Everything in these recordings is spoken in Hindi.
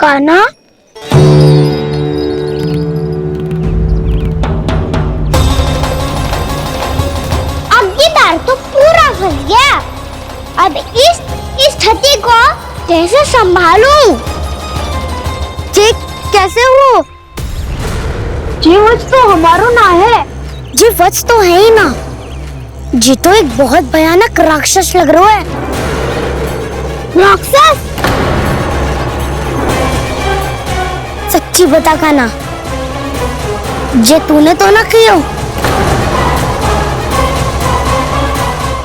कान्हा, अब की बार तो पूरा फंस गया। अब इस हाथी को कैसे संभालूं? जी कैसे हो? जी वच तो हमारो ना है। जी वच तो है ही ना। जी तो एक बहुत भयानक राक्षस लग रहा है। राक्षस? सच्ची बता कान्हा, जे तूने तो ना कियो?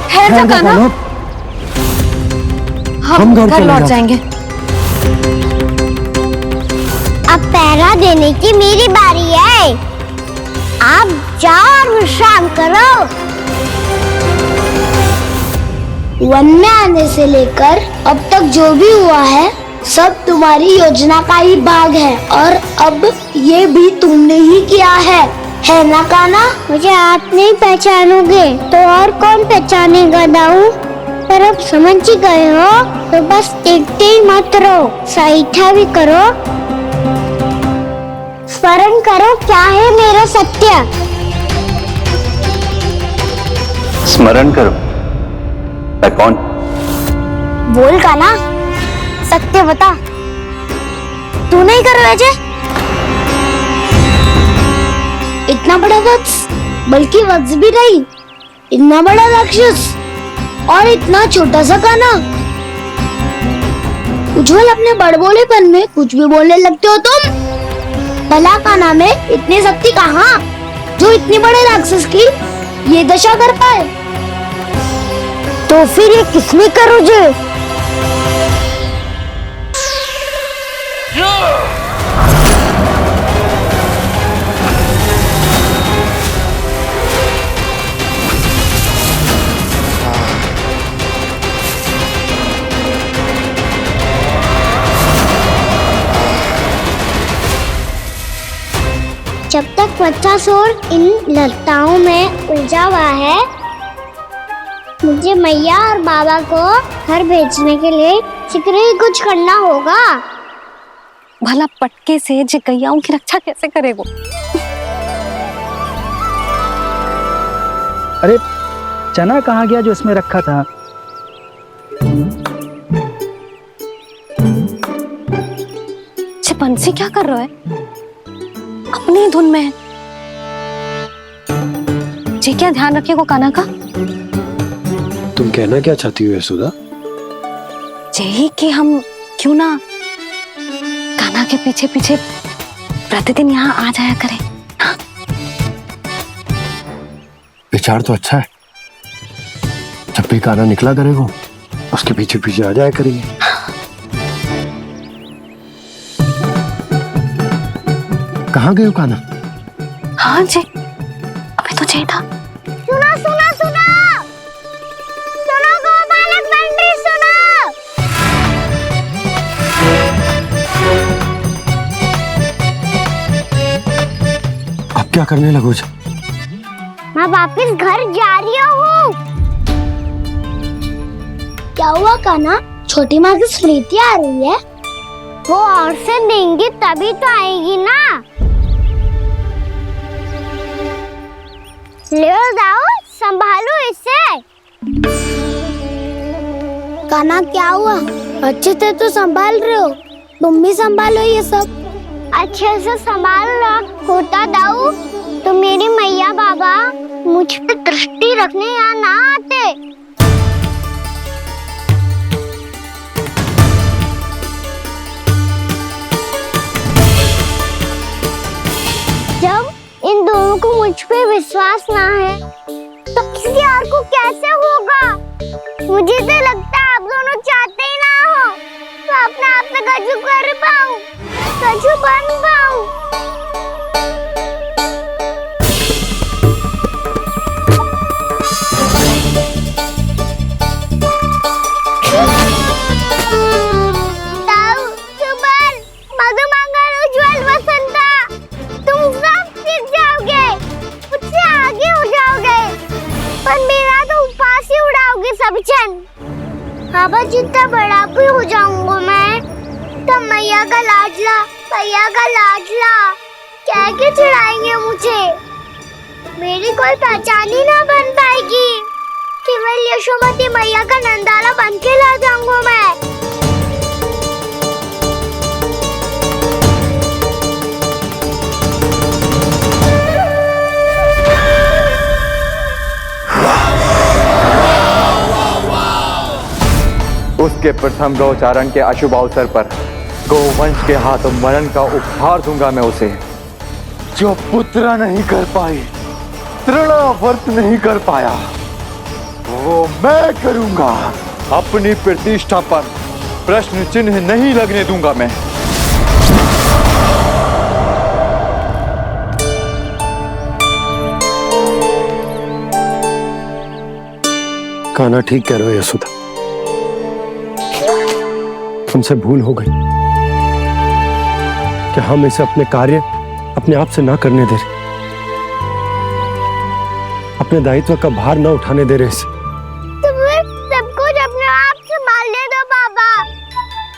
ठहर जा कान्हा, हम घर लौट जाएंगे। अब पहरा देने की मेरी बारी है। आप जाओ और विश्राम करो। वन में आने से लेकर अब तक जो भी हुआ है सब तुम्हारी योजना का ही भाग है, और अब ये भी तुमने ही किया है ना कान्हा? मुझे आप नहीं पहचानोगे तो और कौन पहचानेगा दाऊ? पर अब समझ ही गए हो तो बस देखते ही मत रहो, सहीठा भी करो। स्मरण करो क्या है मेरा सत्य। स्मरण करो? मैं कौन? बोल कान्हा, सत्य बता। तू नहीं कर वैसे? इतना बड़ा वत्स, बल्कि वत्स भी नहीं, इतना बड़ा राक्षस और इतना छोटा सा कान्हा। उज्जवल अपने बड़बोलेपन में कुछ भी बोलने लगते हो तुम। भला कान्हा में इतनी शक्ति कहाँ जो इतनी बड़े राक्षस की ये दशा कर पाए? तो फिर ये किसने करो जे? जब तक बच्चासुर इन लताओं में उलझा हुआ है, मुझे मैया और बाबा को घर भेजने के लिए शीघ्र ही कुछ करना होगा। भला पटके से गैयाओं की रक्षा कैसे करेगो? अरे चना कहाँ गया जो इसमें रखा था? बंसी क्या कर रहा है? अपनी धुन में है। जी क्या ध्यान रखिएगा कान्हा का। तुम कहना क्या चाहती हो यशोदा? यही कि हम क्यों ना कान्हा के पीछे पीछे प्रतिदिन यहाँ आ जाया करें। हाँ? विचार तो अच्छा है। जब भी कान्हा निकला करेगा उसके पीछे पीछे आ जाया करेंगे। कहाँ गए हो कान्हा? हाँ जी, अभी तो चाहिए था। सुनो सुनो सुनो सुनो गोपालक बंटी सुनो। अब क्या करने लगो? मैं वापस घर जा रही हूँ। क्या हुआ कान्हा? छोटी माँ की स्मृति आ रही है? वो और से देंगी तभी तो आएगी ना। ले जाओ, संभालो इसे। कान्हा क्या हुआ? अच्छे से तो संभाल रहे हो, तुम भी संभालो ये सब। अच्छे से संभाल रहा होता दाऊ तो मेरी मैया बाबा मुझ पे दृष्टि रखने यहाँ ना आते। जब इन दोनों को मुझ पे विश्वास ना है तो किसी और को कैसे होगा? मुझे तो लगता है आप दोनों चाहते ही ना हो तो अपने आप से कछु कर पाऊं, कछु बन पाऊं। बाबा जितना बड़ा भी हो जाऊंगा मैं तो सब मैया का लाडला, मैया का लाडला कह के चिढ़ाएंगे मुझे। मेरी कोई पहचान ही ना बन पाएगी। केवल यशोमती मैया का नंदाला बन के ला जाऊंगा मैं। उसके प्रथम गौचारण के अशुभ अवसर पर गोवंश के हाथों मरण का उपहार दूंगा मैं उसे। जो पुत्र नहीं कर पाई, तृणावर्त नहीं कर पाया, वो मैं करूंगा। अपनी प्रतिष्ठा पर प्रश्न चिन्ह नहीं लगने दूंगा मैं। कान्हा ठीक कह रहे हो यशोदा, तुमसे भूल हो गई कि हम इसे अपने कार्य अपने आप से ना करने दे रहे, अपने दायित्व का भार ना उठाने दे रहे इसे। तो फिर सब कुछ अपने आप से संभालने दो बाबा।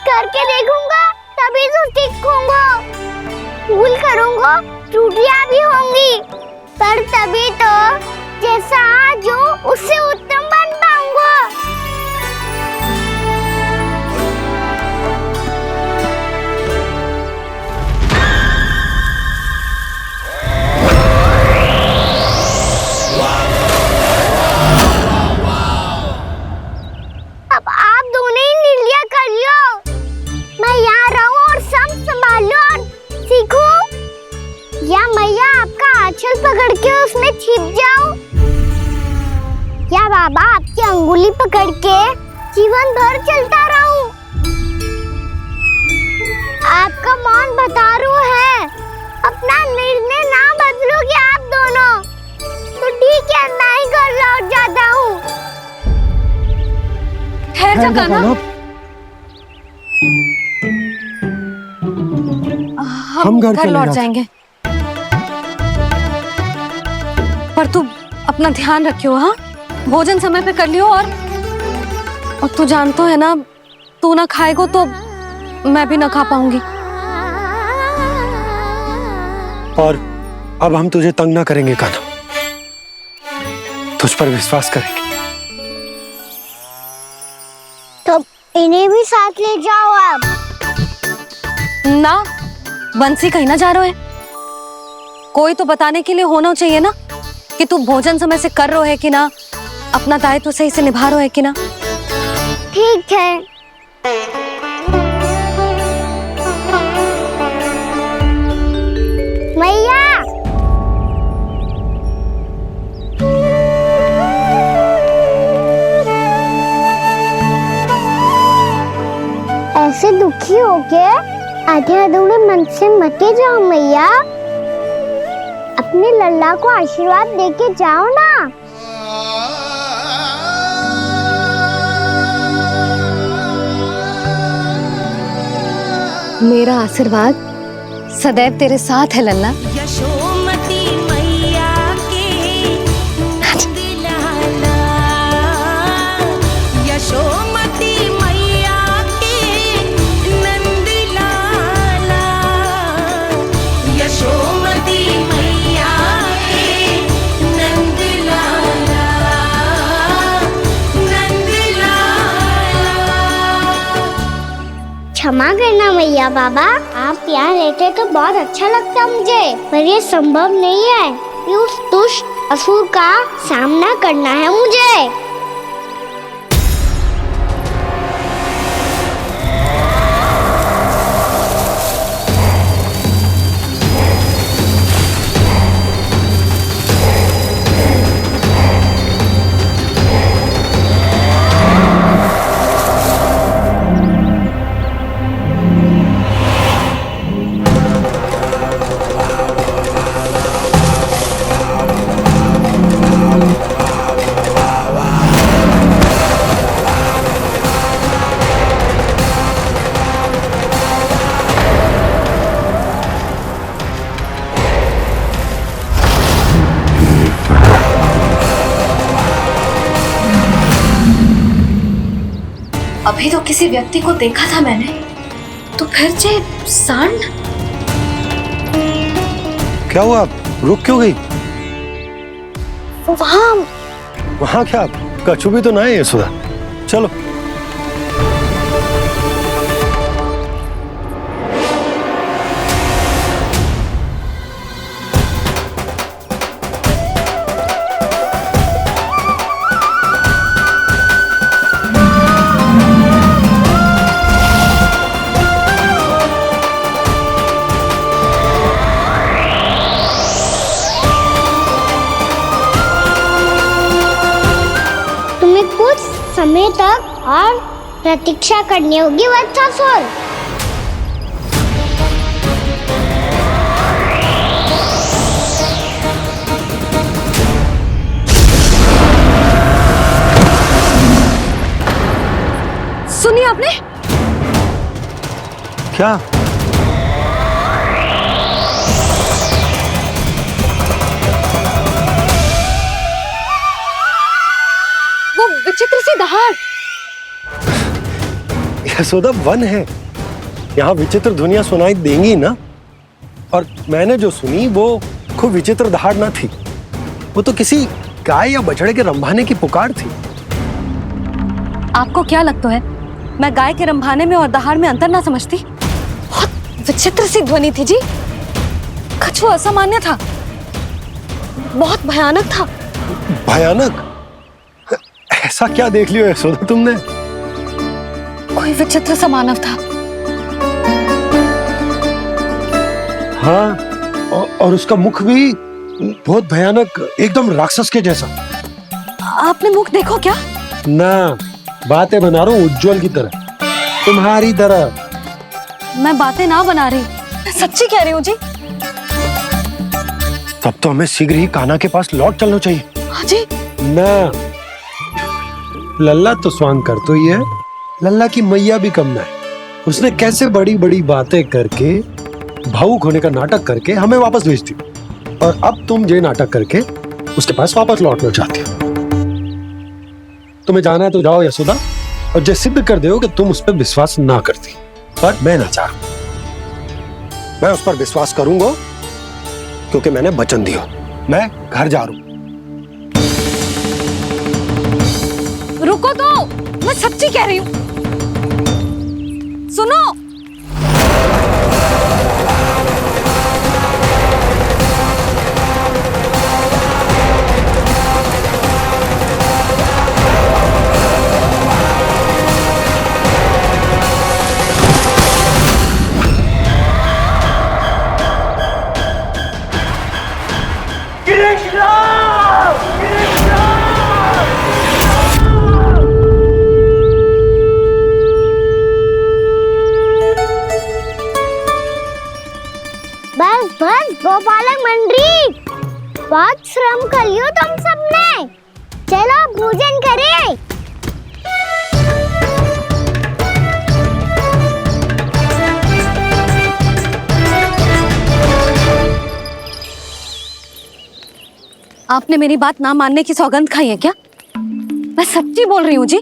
करके देखूंगा तभी तो ठीक होऊंगा। भूल करूंगा, त्रुटियां भी होंगी, पर तभी तो जैसा आज हूं उससे उत्तम बन पाऊंगा। अब आप दोनों ही निर्णय कर लो। मैं यहाँ रहूं और सब संभालूं और सीखूं, या मैया आपका आंचल पकड़ के उसमें छिप जाऊं, या बाबा आपकी अंगुली पकड़ के जीवन भर चलता रहूं। आपका मौन बता रहा है। अपना निर्णय ना बदलोगे आप दोनों तो ठीक है, मैं ही घर लौट जाता हूँ। ठहर जा कान्हा, हम घर लौट जाएंगे, पर तू अपना ध्यान रखियो। हाँ, भोजन समय पे कर लियो। और तू जानतो है ना, तू ना खाएगो तो मैं भी ना खा पाऊंगी। और अब हम तुझे तंग ना करेंगे कान्हा, तुझ पर विश्वास करेंगे। तो इन्हें भी साथ ले जाओ आप। ना, बंसी कहीं ना जा रहे है। कोई तो बताने के लिए होना चाहिए ना कि तू भोजन समय से कर रहा है कि ना, अपना दायित्व सही से निभा रहा है कि ना। ठीक है। मैया, ऐसे दुखी हो के आधे अधूरे मन से मत जाओ मैया। अपने लल्ला को आशीर्वाद देके जाओ ना। मेरा आशीर्वाद सदैव तेरे साथ है लल्ला। यशोमती मैया के नंद लाला, यशोमती मैया के नंद लाला, यशोमती मैया के नंद लाला, नंद लाला। क्षमा करना मैया बाबा, आप यहाँ रहते तो बहुत अच्छा लगता मुझे, पर ये संभव नहीं है। ये उस दुष्ट असुर का सामना करना है मुझे। अभी तो किसी व्यक्ति को देखा था मैंने, तो फिर जे सांड? क्या हुआ, रुक क्यों गई? वहाँ वहां क्या, कछु भी तो ना है यशोदा। चलो। तुम्हें कुछ समय तक और प्रतीक्षा करनी होगी वत्सासुर। सुनिए आपने? क्या? वो विचित्र सी दहाड़। यशोदा, वन है, यहाँ विचित्र ध्वनियां सुनाई देंगी ना। और मैंने जो सुनी वो खूब विचित्र दहाड़ ना थी, वो तो किसी गाय या बछड़े के रंभाने की पुकार थी। आपको क्या लगता है मैं गाय के रंभाने में और दहाड़ में अंतर ना समझती? बहुत विचित्र सी ध्वनि थी जी। कछु असामान्य था, बहुत भयानक था। भयानक? ऐसा क्या देख लियो यशोदा तुमने? कोई विचित्र सा मानव था। हाँ, और उसका मुख भी बहुत भयानक, एकदम राक्षस के जैसा। आपने मुख देखो क्या? ना, बातें बना रहा हूँ उज्जवल की तरह, तुम्हारी तरह। मैं बातें ना बना रही, मैं सच्ची कह रही हूँ जी। तब तो हमें शीघ्र ही कान्हा के पास लौट चलना चाहिए। हाँ जी। ना, लल्ला तो स्वांग कर तो ही है, लल्ला की मैया भी कम ना है। उसने कैसे बड़ी बड़ी बातें करके, भावुक होने का नाटक करके हमें वापस भेज दी, और अब तुम ये नाटक करके उसके पास वापस लौटना चाहती हो। तुम्हें जाना है तो जाओ यशोदा, और जो सिद्ध कर दो कि तुम उस पर विश्वास ना करती। पर मैं ना चाहूं, मैं उस पर विश्वास करूंगा क्योंकि मैंने वचन दिया। मैं घर जा रहा हूं। रुको तो, मैं सच्ची कह रही हूँ। सुनो। बस बस गोपालक मंडली, बहुत श्रम कर लियो तुम सबने। चलो भोजन करें। आपने मेरी बात ना मानने की सौगंध खाई है क्या? मैं सच्ची बोल रही हूँ जी।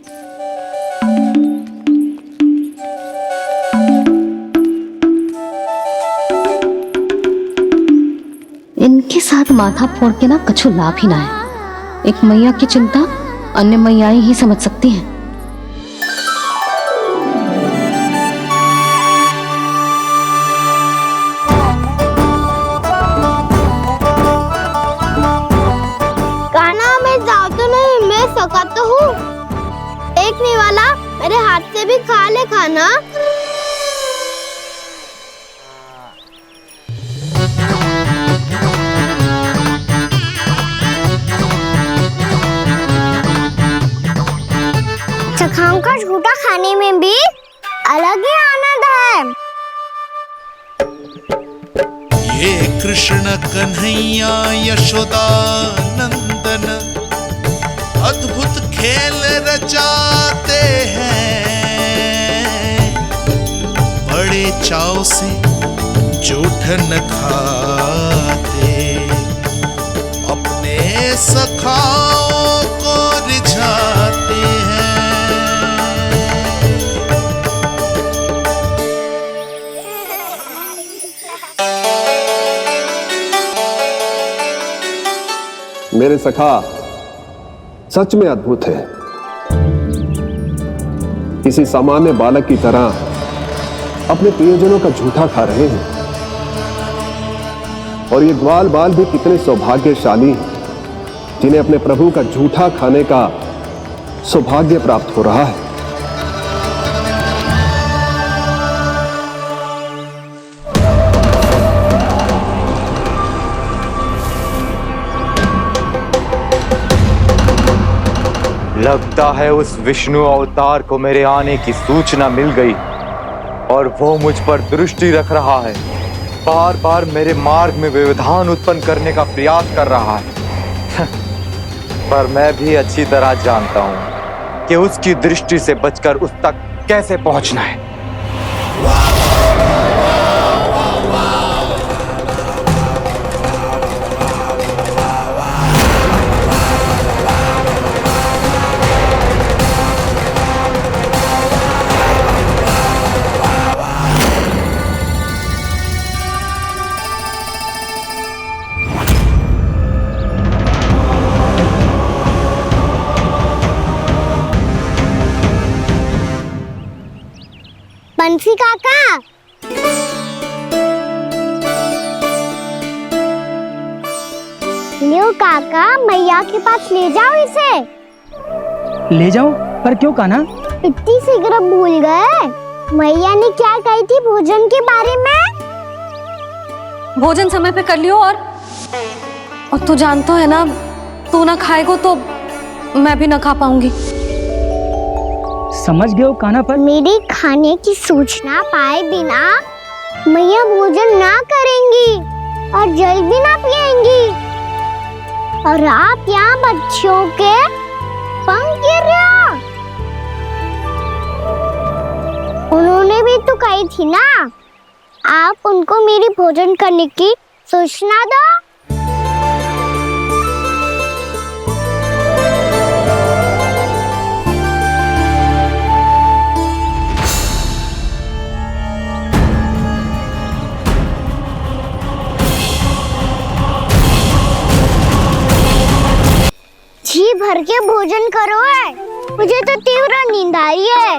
इनके साथ माथा फोड़ के ना कछु लाभ ही ना है। एक मैया की चिंता अन्य मैयाएं ही समझ सकती हैं। कान्हा, मैं जाऊँ तो नहीं, मैं सका तो हूँ। एक नहीं वाला मेरे हाथ से भी खा ले खाना। चखाओं का झूठा खाने में भी अलग ही आनंद है। ये कृष्ण कन्हैया यशोदा नंदन अद्भुत खेल रचाते हैं, बड़े चाव से जूठन खाते, अपने सखाओं को रिझाते हैं। मेरे सखा सच में अद्भुत है। किसी सामान्य बालक की तरह अपने प्रियजनों का झूठा खा रहे हैं। और ये ग्वाल बाल भी कितने सौभाग्यशाली हैं जिन्हें अपने प्रभु का झूठा खाने का सौभाग्य प्राप्त हो रहा है। लगता है उस विष्णु अवतार को मेरे आने की सूचना मिल गई और वो मुझ पर दृष्टि रख रहा है। बार बार मेरे मार्ग में व्यवधान उत्पन्न करने का प्रयास कर रहा है। पर मैं भी अच्छी तरह जानता हूं कि उसकी दृष्टि से बचकर उस तक कैसे पहुंचना है। बंसी काका, लियो काका, मैया के पास ले जाओ इसे। ले जाओ? पर क्यों कान्हा? इतनी शीघ्र भूल गए? मैया ने क्या कही थी भोजन के बारे में? भोजन समय पे कर लियो। और तू जानता है ना, तू ना खाएगो तो मैं भी ना खा पाऊंगी। समझ गए हो कान्हा? पर मेरे खाने की सूचना पाए बिना मैया भोजन ना करेंगी और जल भी ना पिएंगी। और आप यहाँ बच्चों के पंख गिर रहे हो। उन्होंने भी तो कही थी ना, आप उनको मेरी भोजन करने की सूचना दो। जी भर के भोजन करो है, मुझे तो तीव्र नींद आ रही है।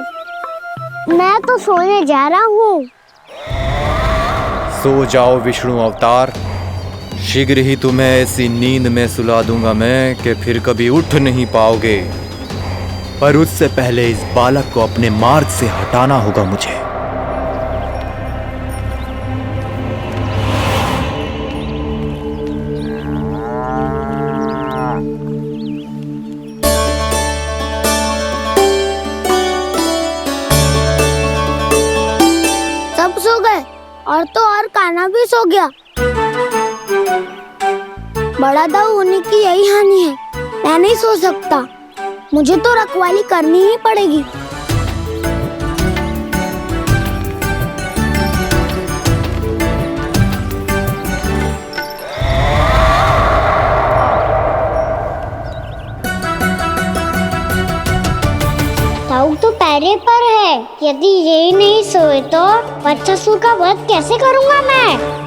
मैं तो सोने जा रहा हूँ। सो जाओ विष्णु अवतार, शीघ्र ही तुम्हें ऐसी नींद में सुला दूंगा मैं कि फिर कभी उठ नहीं पाओगे। पर उससे पहले इस बालक को अपने मार्ग से हटाना होगा मुझे। सब सो गए और तो और कान्हा भी सो गया। बड़ा दाऊ होने की यही हानि है। मैं नहीं सो सकता, मुझे तो रखवाली करनी ही पड़ेगी। दाऊ तो पैरे पर है। यदि ये नहीं सोए तो बच्चासुर का वध कैसे करूंगा मैं?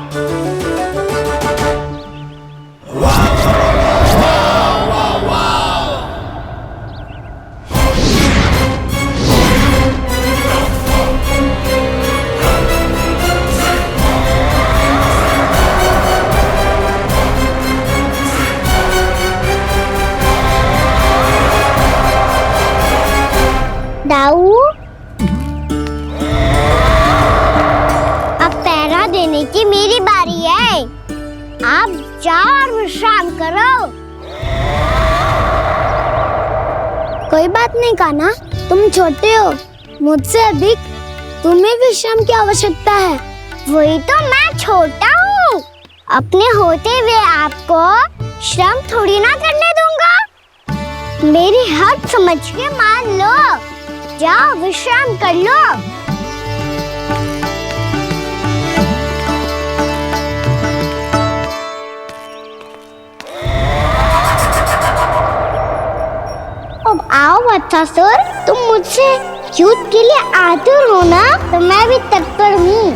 दाऊ, अब पहरा देने की मेरी बारी है। आप जाओ और विश्राम करो। कोई बात नहीं कान्हा, तुम छोटे हो, मुझसे अधिक तुम्हें विश्राम की आवश्यकता है। वही तो, मैं छोटा हूँ, अपने होते हुए आपको श्रम थोड़ी ना करने दूंगा। मेरी हद समझ के मान लो। जाओ विश्राम कर लो। अब आओ बच्चासुर, तुम मुझसे युद्ध के लिए आतुर हो ना, तो मैं भी तत्पर हूँ।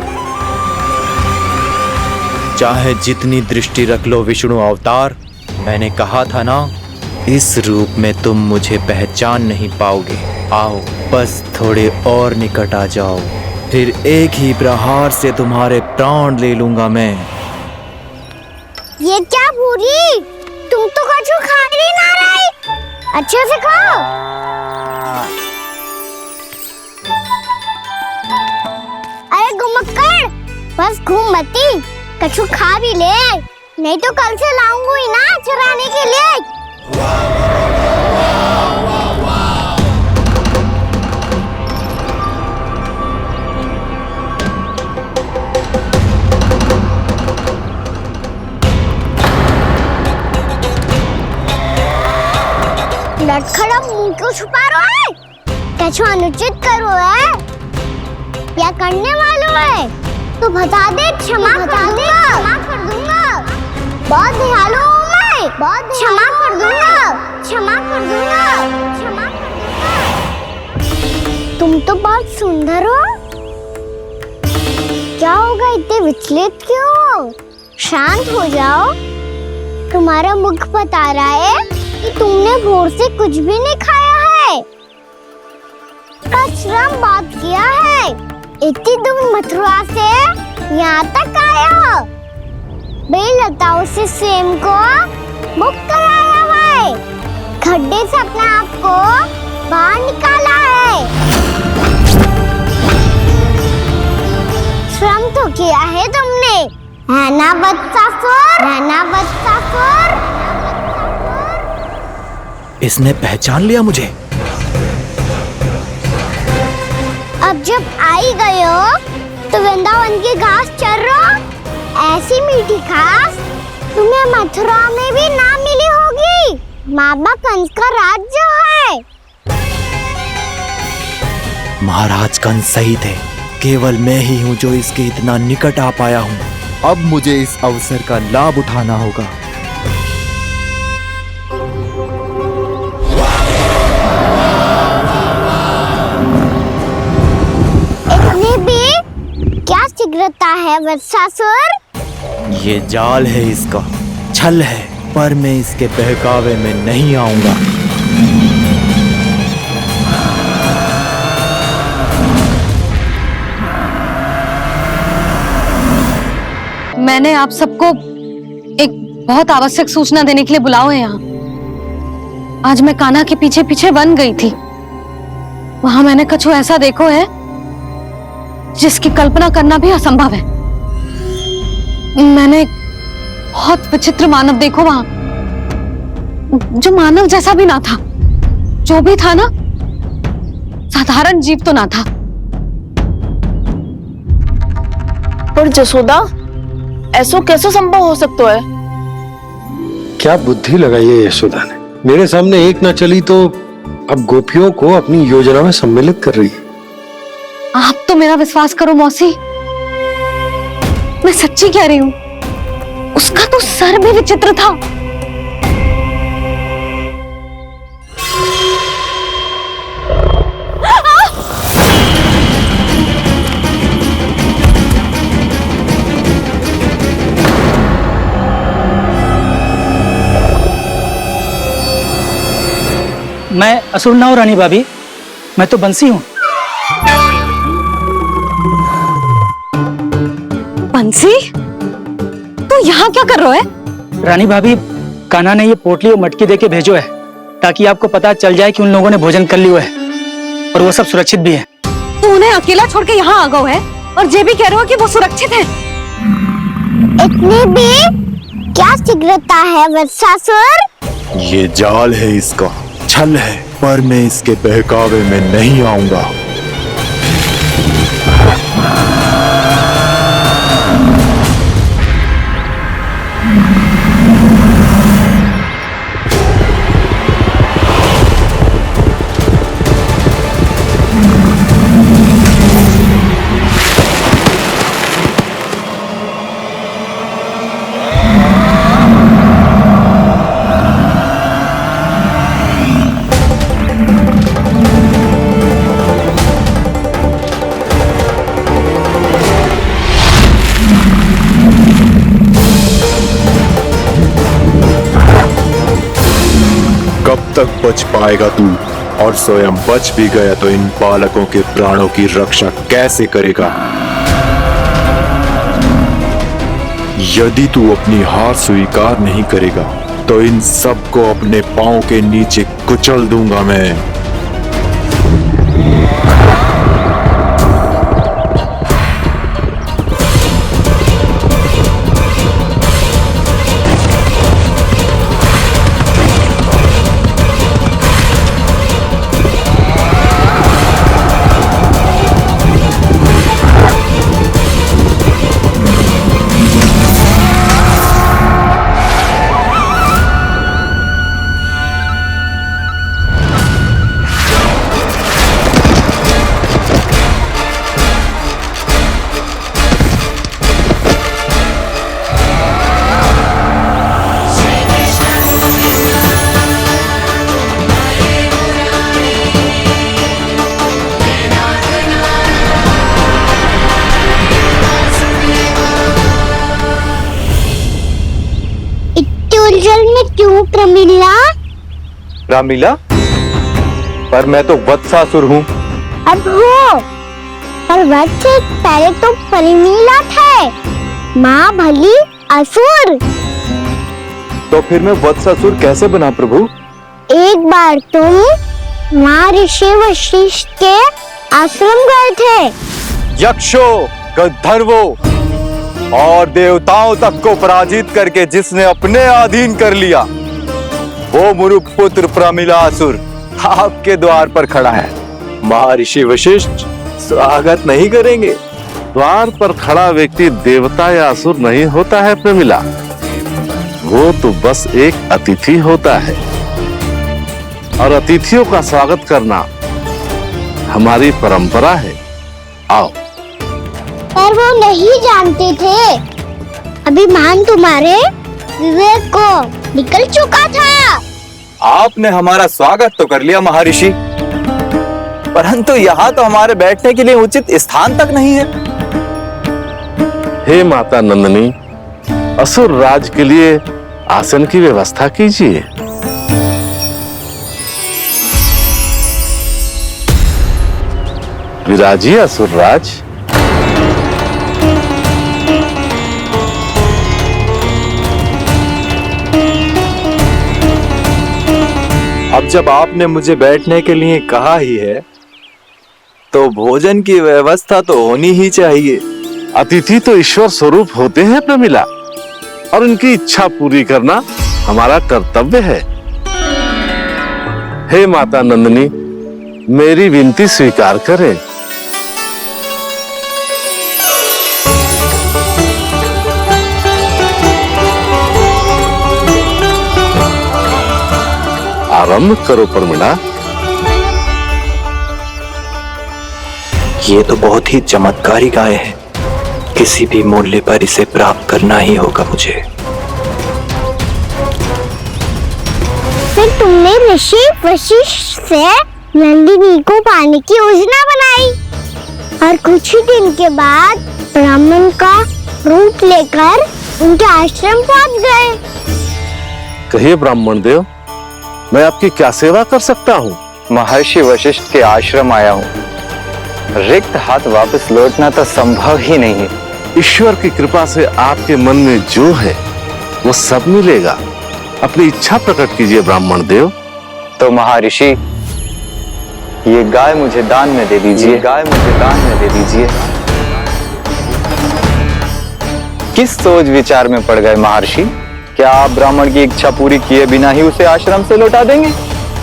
चाहे जितनी दृष्टि रख लो विष्णु अवतार, मैंने कहा था ना, इस रूप में तुम मुझे पहचान नहीं पाओगे। आओ, बस थोड़े और निकट आ जाओ, फिर एक ही प्रहार से तुम्हारे प्राण ले लूंगा मैं। ये क्या भूरी, तुम तो कछु खा ही ना रही, अच्छे से खाओ। अरे घुमक्कड़, बस घूम मती, कछु खा भी ले, नहीं तो कल से लाऊंगी ही ना चराने के लिए। लटखड़ा मुंह क्यों छुपा रहा है? कछु अनुचित करो है या करने वालों है तो बता दे, क्षमा कर दूंगा। बहुत दयालु हूँ मैं, बहुत क्षमा कर दूंगा। तुम तो बहुत सुंदर हो, क्या होगा, इतने विचलित क्यों हो? शांत हो जाओ, तुम्हारा मुख बता रहा है कि तुमने भोर से कुछ भी नहीं खाया है, श्रम बहुत किया है, इतनी दूर मथुरा से यहाँ तक आया हो, बेलताओं से स्वयं को मुक्त कराया हुआ है, खड्डे से अपने आप को बाहर निकाला है, श्रम तो किया है तुमने, है ना बदसासुर? इसने पहचान लिया मुझे। अब जब आई गए हो तो वृंदावन की घास चर रहो, ऐसी मीठी घास तुम्हें मथुरा में भी ना मिली होगी। मामा कंस का राज जो है। महाराज कंस सही थे, केवल मैं ही हूँ जो इसके इतना निकट आ पाया हूँ। अब मुझे इस अवसर का लाभ उठाना होगा। इतनी भी क्या शीघ्रता है वत्सासुर? ये जाल है इसका, छल है, पर मैं इसके बहकावे में नहीं आऊंगा। मैंने आप सबको एक बहुत आवश्यक सूचना देने के लिए बुलाओ है यहाँ। आज मैं कान्हा के पीछे पीछे वन गई थी, वहां मैंने कछु ऐसा देखो है जिसकी कल्पना करना भी असंभव है। मैंने एक बहुत विचित्र मानव देखो वहां, जो मानव जैसा भी ना था, जो भी था ना साधारण जीव तो ना था। पर जसोदा, ऐसो कैसे संभव हो सकता है? क्या बुद्धि लगाई है यशोदा ने, मेरे सामने एक ना चली तो अब गोपियों को अपनी योजना में सम्मिलित कर रही है। आप तो मेरा विश्वास करो मौसी, मैं सच्ची कह रही हूं, उसका तो सर भी विचित्र था। मैं असुर ना हूं रानी भाभी, मैं तो बंसी हूँ। बंसी, तू यहाँ क्या कर रहा है? रानी भाभी, कान्हा ने ये पोटली और मटकी देके भेजो है ताकि आपको पता चल जाए कि उन लोगों ने भोजन कर लिया है और वो सब सुरक्षित भी है। तू उन्हें अकेला छोड़ के यहाँ आ गया है और ये भी कह रहे हो कि वो सुरक्षित है। इतनी भी क्या शीघ्रता है वत्सासुर? ये जाल है इसका, छल है, पर मैं इसके बहकावे में नहीं आऊंगा। तक बच पाएगा तू? और स्वयं बच भी गया तो इन बालकों के प्राणों की रक्षा कैसे करेगा? यदि तू अपनी हार स्वीकार नहीं करेगा तो इन सबको अपने पांव के नीचे कुचल दूंगा मैं। उलझन में क्यों प्रमिला? रामलीला, पर मैं तो वत्सासुर हूँ। अब हो, पर वत्स से पहले तो प्रमिला थे, माँ भली असुर। तो फिर मैं वत्सासुर कैसे बना प्रभु? एक बार तुम माँ ऋषि वशिष्ठ के आश्रम गए थे। यक्षो, गंधर्वों और देवताओं तक को पराजित करके जिसने अपने अधीन कर लिया, वो मुरुपुत्र प्रमिलासुर आपके द्वार पर खड़ा है। महर्षि वशिष्ठ स्वागत नहीं करेंगे? द्वार पर खड़ा व्यक्ति देवता या असुर नहीं होता है प्रमिला, वो तो बस एक अतिथि होता है, और अतिथियों का स्वागत करना हमारी परंपरा है। आओ। पर वो नहीं जानते थे, अभिमान तुम्हारे विवेक को निकल चुका था। आपने हमारा स्वागत तो कर लिया महर्षि, परंतु यहाँ तो हमारे बैठने के लिए उचित स्थान तक नहीं है। हे माता नंदिनी, असुर राज के लिए आसन की व्यवस्था कीजिए। विराजिए असुर राज। अब जब आपने मुझे बैठने के लिए कहा ही है, तो भोजन की व्यवस्था तो होनी ही चाहिए। अतिथि तो ईश्वर स्वरूप होते हैं प्रमिला, और उनकी इच्छा पूरी करना हमारा कर्तव्य है। हे माता नंदिनी, मेरी विनती स्वीकार करें। आरंभ करो प्रमिला। ये तो बहुत ही चमत्कारी गाय है, किसी भी मूल्य पर इसे प्राप्त करना ही होगा मुझे। फिर तुमने ऋषि वशिष्ठ से नंदिनी को पाने की योजना बनाई, और कुछ ही दिन के बाद ब्राह्मण का रूप लेकर उनके आश्रम पहुंच गए। कहिए ब्राह्मण देव, मैं आपकी क्या सेवा कर सकता हूँ? महर्षि वशिष्ठ के आश्रम आया हूँ, रिक्त हाथ वापस लौटना तो संभव ही नहीं है। ईश्वर की कृपा से आपके मन में जो है वो सब मिलेगा। अपनी इच्छा प्रकट कीजिए ब्राह्मण देव। तो महर्षि, ये गाय मुझे दान में दे दीजिए। गाय मुझे दान में दे दीजिए। किस सोच विचार में पड़ गए महर्षि? क्या आप ब्राह्मण की इच्छा पूरी किए बिना ही उसे आश्रम से लौटा देंगे?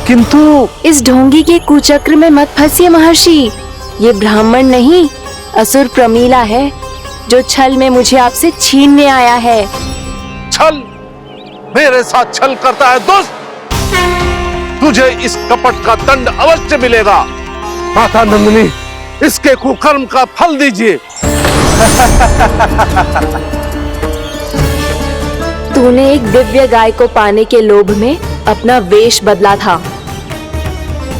किंतु इस ढोंगी के कुचक्र में मत फंसिए महर्षि। ये ब्राह्मण नहीं, असुर प्रमिला है, जो छल में मुझे आपसे छीनने आया है। छल? मेरे साथ छल करता है दुष्ट? तुझे इस कपट का दंड अवश्य मिलेगा। माता नंदिनी, इसके कुकर्म का फल दीजिए। तूने एक दिव्य गाय को पाने के लोभ में अपना वेश बदला था।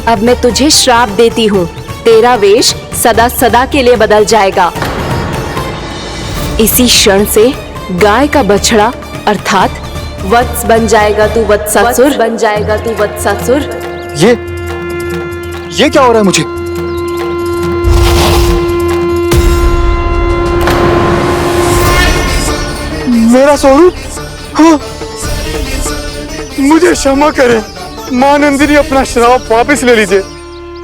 अब मैं तुझे श्राप देती हूँ, तेरा वेश सदा सदा के लिए बदल जाएगा। इसी क्षण से गाय का बछड़ा अर्थात वत्स बन जाएगा तू वत्सासुर, बन जाएगा तू वत्सासुर। ये क्या हो रहा है मुझे? मेरा स्वरूप? हाँ। मुझे क्षमा करें मां नंदिनी, अपना श्राप वापस ले लीजिए।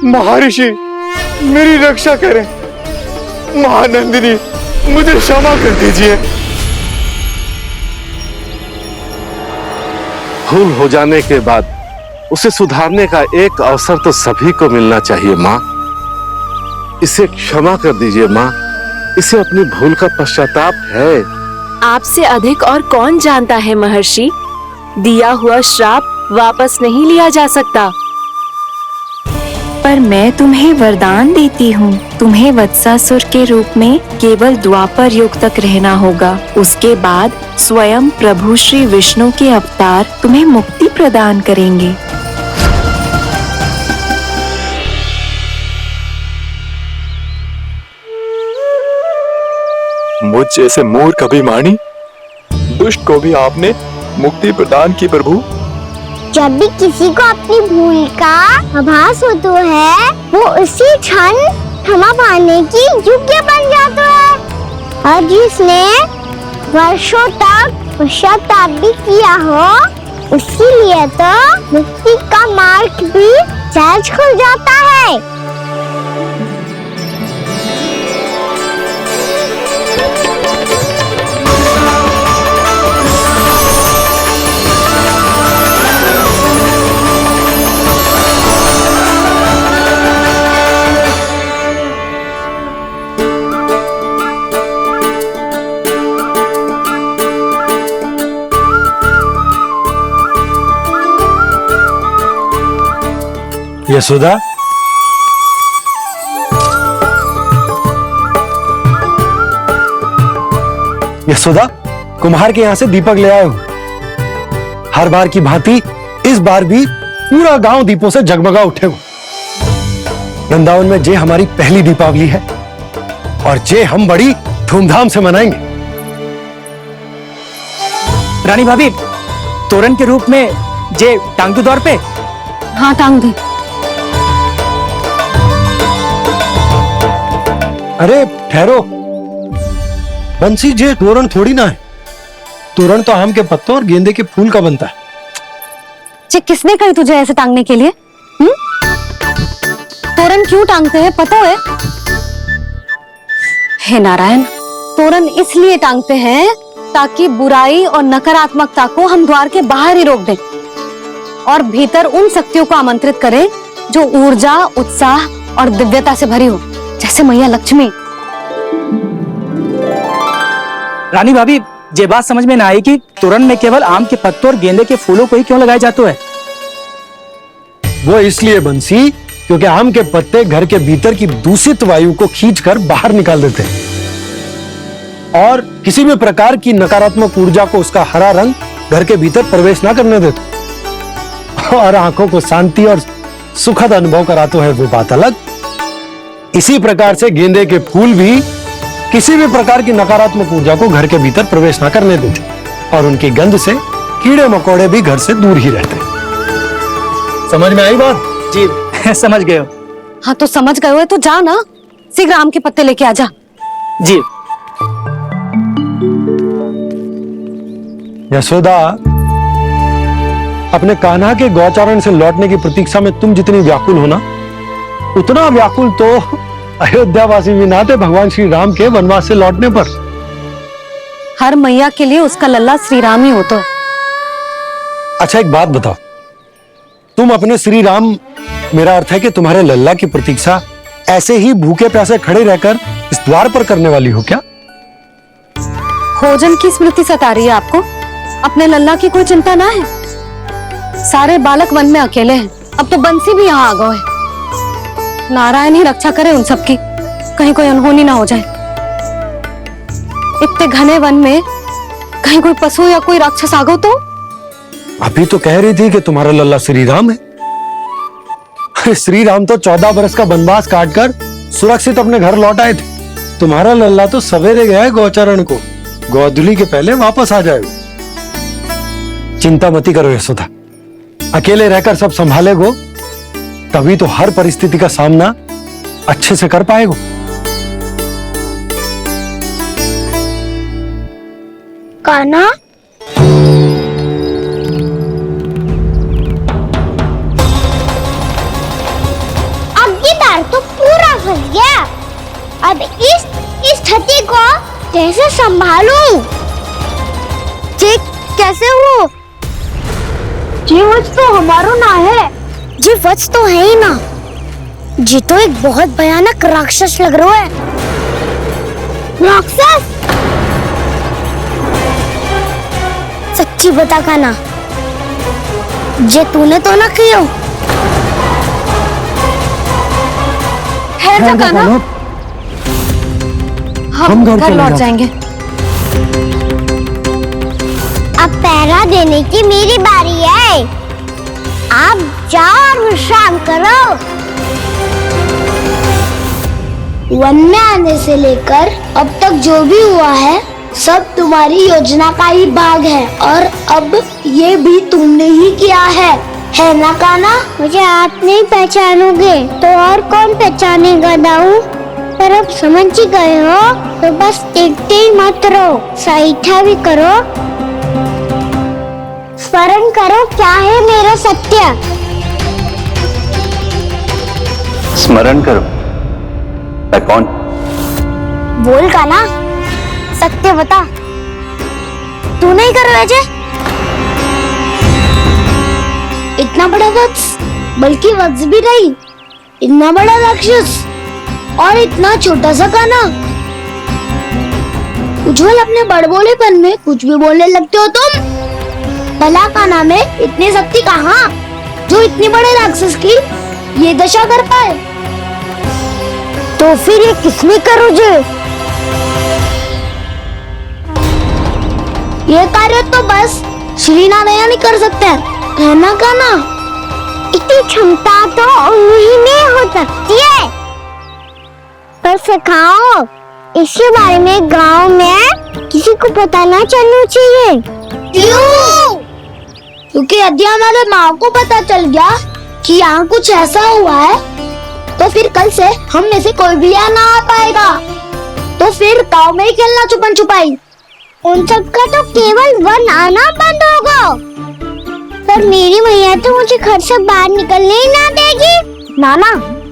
महर्षि मेरी रक्षा करें। महानंदिनी मुझे क्षमा कर दीजिए। भूल हो जाने के बाद उसे सुधारने का एक अवसर तो सभी को मिलना चाहिए माँ। इसे क्षमा कर दीजिए माँ, इसे अपनी भूल का पश्चाताप है। आपसे अधिक और कौन जानता है महर्षि, दिया हुआ श्राप वापस नहीं लिया जा सकता। पर मैं तुम्हें वरदान देती हूँ, तुम्हें वत्सासुर के रूप में केवल द्वापर युग तक रहना होगा। उसके बाद स्वयं प्रभु श्री विष्णु के अवतार तुम्हें मुक्ति प्रदान करेंगे। मुझ जैसे मूर्ख अभिमानी दुष्ट को भी आपने मुक्ति प्रदान की प्रभु। जब भी किसी को अपनी भूल का आभास होता है, वो उसी क्षण क्षमा पाने की योग्य बन जाता है। और जिसने वर्षों तक पश्चाताप भी किया हो, उसके लिए तो मुक्ति का मार्ग भी सहज खुल जाता है। यशोदा, यशोदा, कुम्हार के यहाँ से दीपक ले आया हूँ। हर बार की भांति इस बार भी पूरा गांव दीपों से जगमगा उठेगा। वृंदावन में जे हमारी पहली दीपावली है और जे हम बड़ी धूमधाम से मनाएंगे। रानी भाभी, तोरण के रूप में जे टांग दो दौर पे। हाँ, टांग दे। अरे ठहरो, बंसी, जे तोरण थोड़ी ना है। तोरण तो आम के पत्तों और गेंदे के फूल का बनता है। जी, किसने कही तुझे ऐसे टांगने के लिए? तोरण क्यों टांगते हैं पता है? हे नारायण, तोरण इसलिए टांगते हैं ताकि बुराई और नकारात्मकता को हम द्वार के बाहर ही रोक दें और भीतर उन शक्तियों को आमंत्रित करें जो ऊर्जा, उत्साह और दिव्यता से भरी हो, जैसे मैया लक्ष्मी। रानी भाभी, ये बात समझ में ना आई कि तोरण में केवल आम के पत्तों और गेंदे के फूलों को ही क्यों लगाया जाता है? वो इसलिए बंसी, क्योंकि आम के पत्ते घर के भीतर की दूषित वायु को खींचकर बाहर निकाल देते हैं और किसी भी प्रकार की नकारात्मक ऊर्जा को उसका हरा रंग घर के भीतर प्रवेश ना करने देते और आंखों को शांति और सुखद अनुभव कराते है, वो बात अलग। इसी प्रकार से गेंदे के फूल भी किसी भी प्रकार की नकारात्मक ऊर्जा को घर के भीतर प्रवेश ना करने देते और उनकी गंध से कीड़े मकोड़े भी घर से दूर ही रहते। समझ में आई बात? जी, समझ गए हो। हाँ, तो समझ गए हो तो जा ना, शीघ्र आम के पत्ते लेके आ जा। जी। यशोदा, अपने कान्हा के गौचारण से लौटने की प्रतीक्षा में तुम जितनी व्याकुल हो ना, उतना व्याकुल तो अयोध्यावासी भी ना थे भगवान श्री राम के वनवास से लौटने पर। हर मैया के लिए उसका लल्ला श्री राम ही होता है। अच्छा, एक बात बताओ, तुम अपने श्री राम, मेरा अर्थ है कि तुम्हारे लल्ला की प्रतीक्षा ऐसे ही भूखे प्यासे खड़े रहकर इस द्वार पर करने वाली हो क्या? भोजन की स्मृति सता रही है आपको? अपने लल्ला की कोई चिंता ना है। सारे बालक वन में अकेले हैं, अब तो बंसी भी यहाँ आ गए है। नारायण ही रक्षा करे उन सबकी, कहीं कोई अनहोनी ना हो जाए। इतने घने वन में कहीं कोई पशु या कोई राक्षस आ गो तो? अभी तो कह रही थी कि तुम्हारा लल्ला श्री राम है। श्री राम तो 14 बरस का वनवास काटकर सुरक्षित अपने घर लौट आए थे। तुम्हारा लल्ला तो सवेरे गया है गौचरण को, गोधूली के पहले वापस आ जाएगा। चिंता मती करो यशोदा, अकेले रहकर सब संभालेगो तभी तो हर परिस्थिति का सामना अच्छे से कर पाएगो। कान्हा, अब ये तार तो पूरा फंस गया। अब इस छतरी को कैसे संभालूं? जी कैसे हो? जी वच तो हमारो ना है। जी वच तो है ही ना। जी तो एक बहुत भयानक राक्षस लग रहा है। राक्षस? सच्ची बता कान्हा, जे तूने तो ना कियो? है जा कान्हा, हम घर लौट जाएंगे। अब पहरा देने की मेरी बारी है। आप जाओ और विश्राम करो। वन में आने से लेकर अब तक जो भी हुआ है सब तुम्हारी योजना का ही भाग है और अब ये भी तुमने ही किया है ना कान्हा? मुझे आप नहीं पहचानोगे तो और कौन पहचानेगा दाऊ? पर अब समझ ही गए हो तो बस देखते ही मत रहो, सईठा भी करो, स्मरण करो क्या है मेरा सत्य। स्मरण करो, मैं कौन? बोल कान्हा, सत्य बता। तू नहीं करो अजय? इतना बड़ा वत्स, बल्कि वत्स भी नहीं, इतना बड़ा राक्षस और इतना छोटा सा कान्हा। उज्जवल अपने बड़बोलेपन में कुछ भी बोलने लगते हो तुम। भला कान्हा में इतनी शक्ति कहाँ जो इतने बड़े राक्षस की ये दशा कर पाए? तो फिर ये किसने करो जो? ये कार्य तो बस श्री नारायण ही कर सकते हैं, है ना कान्हा? इतनी क्षमता तो उन्हीं में हो सकती है, पर सिखाओ इसके बारे में गांव में किसी को पता ना चलना चाहिए। क्यों? क्योंकि यदि हमारे माँ को पता चल गया कि यहाँ कुछ ऐसा हुआ है तो फिर कल से हम में से कोई भी यहाँ ना आ पाएगा। तो फिर गाँव में ही खेलना छुपन छुपाई। उन सबका तो केवल वन आना बंद होगा, पर मेरी मैया तो मुझे घर से बाहर निकलने ही ना देगी। नाना,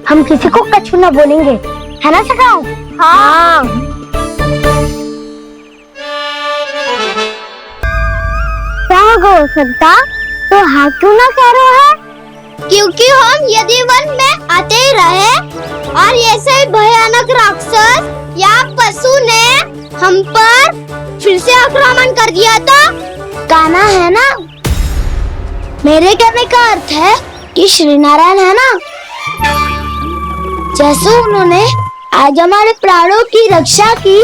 हम किसी को कछु ना बोलेंगे, है ना सखाओ? हाँ। क्या हो सकता तो हाँ क्यों ना कह रहे है? क्योंकि हम यदि वन में आते ही रहे और ऐसे भयानक राक्षस या पशु ने हम पर फिर से आक्रमण कर दिया तो? कान्हा है ना, मेरे कहने का अर्थ है कि श्री नारायण है ना, जैसे उन्होंने आज हमारे प्राणों की रक्षा की,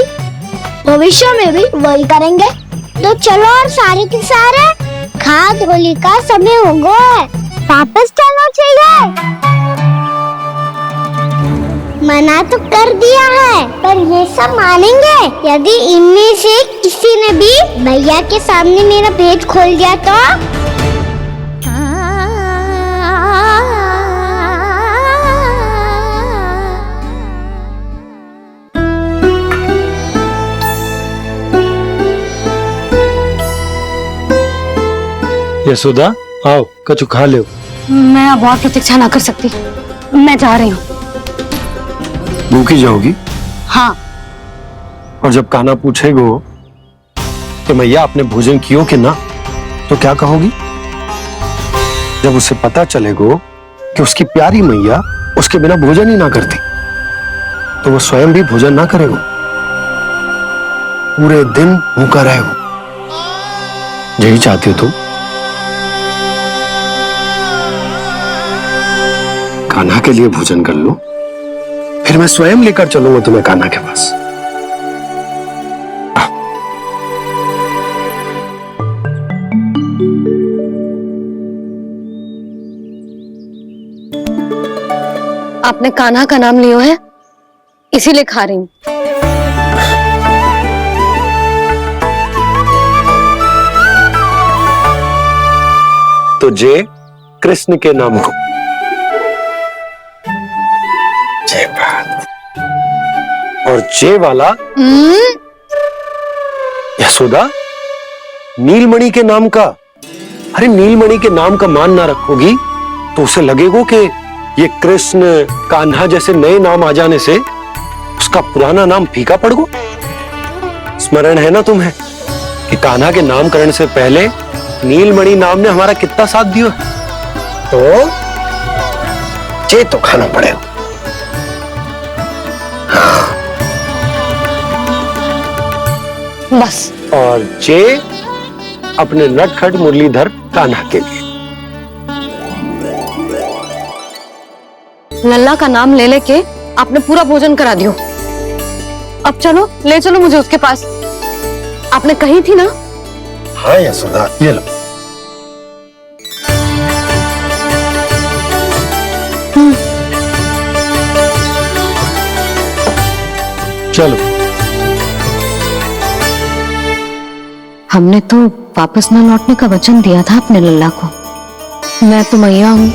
भविष्य में भी वही करेंगे। तो चलो और सारे के सारे खाद होली का समय हो गया है, वापस चलना चाहिए। मना तो कर दिया है, पर ये सब मानेंगे यदि इनमें से किसी ने भी भैया के सामने मेरा भेद खोल दिया तो? यशोदा आओ, कछु खा लो। मैं अब और प्रतीक्षा ना कर सकती, मैं जा रही हूँ। भूखी जाओगी? हाँ। और जब कान्हा पूछेगो कि मैया आपने भोजन कियो कि ना, तो क्या कहोगी? जब उसे पता चलेगो कि उसकी प्यारी मैया उसके बिना भोजन ही ना करती, तो वो स्वयं भी भोजन ना करेगो, पूरे दिन भूखा रहेगो। यही चाहती हो तुम? कान्हा के लिए भोजन कर लो, फिर मैं स्वयं लेकर चलूंगा तुम्हें कान्हा के पास। आपने कान्हा का नाम लियो है, इसीलिए खा रही हूँ। तो जे कृष्ण के नाम को। जय बात। और जे वाला यशोदा नीलमणि के नाम का। अरे नीलमणि के नाम का मान ना रखोगी तो उसे लगेगा कि ये कृष्ण कान्हा जैसे नए नाम आ जाने से उसका पुराना नाम फीका पड़ गो। स्मरण है ना तुम्हें कि कान्हा के नामकरण से पहले नीलमणि नाम ने हमारा कितना साथ दिया। तो जे तो खाना पड़ेगा। बस। और जे अपने नटखट मुरलीधर कान्हा के लिए। लल्ला का नाम ले लेके आपने पूरा भोजन करा दियो। अब चलो, ले चलो मुझे उसके पास। आपने कही थी ना। हाँ यशोदा, ये लो। चलो। हमने तो वापस न लौटने का वचन दिया था अपने लल्ला को। मैं तो मैया हूँ,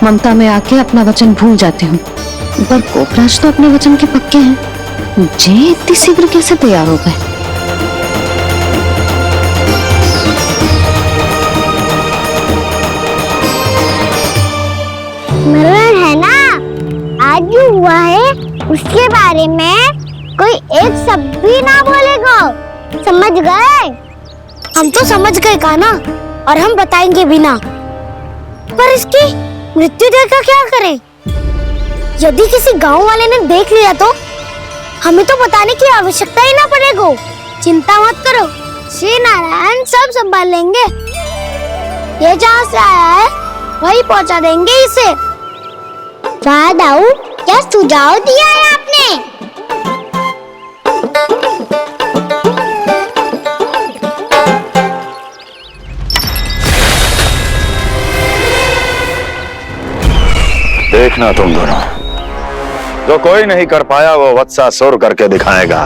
ममता में आके अपना वचन भूल जाती हूँ, पर गोपराज तो अपने वचन के पक्के हैं। जे इतनी शीघ्र कैसे तैयार हो गए? मरण है ना, आज जो हुआ है उसके बारे में कोई एक शब्द भी ना बोलेगा। समझ गए? हम तो समझ गए कान्हा, और हम बताएंगे भी ना। पर इसकी मृत्यु देखकर क्या करें? यदि किसी गांव वाले ने देख लिया तो हमें तो बताने की आवश्यकता ही ना पड़ेगा। चिंता मत करो, श्री नारायण सब संभाल लेंगे। ये जहाँ से आया है वही पहुँचा देंगे इसे। वाह दाऊ, क्या सुझाव दिया है आपने? देखना तुम दोनों, जो कोई नहीं कर पाया वो वत्सासुर करके दिखाएगा।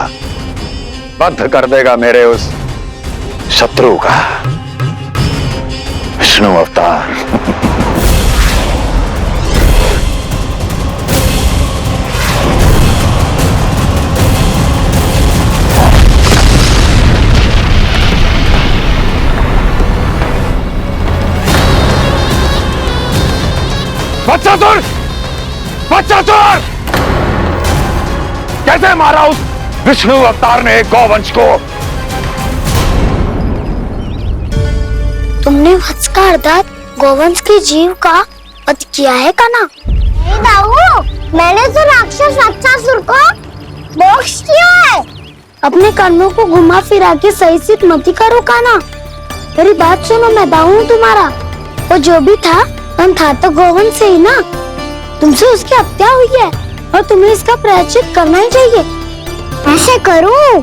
बद्ध कर देगा मेरे उस शत्रु का विष्णु अवतार। वत्सासुर! वत्सासुर! कैसे मारा उस विष्णु अवतार ने गौवंश को? तुमने वत्स का अर्थात गोवंश के जीव का वध किया है कान्हा? नहीं दाऊ, मैंने तो राक्षस वत्सासुर को मोक्ष किया है। अपने कर्मों को घुमा फिरा के सही सिद्ध मत करो कान्हा। मेरी बात सुनो, मैं दाऊ हूँ तुम्हारा। वो जो भी था था तो गोवंश से ही ना। तुमसे उसकी हत्या हुई है और तुम्हें इसका प्रायश्चित करना ही चाहिए। ऐसे करूं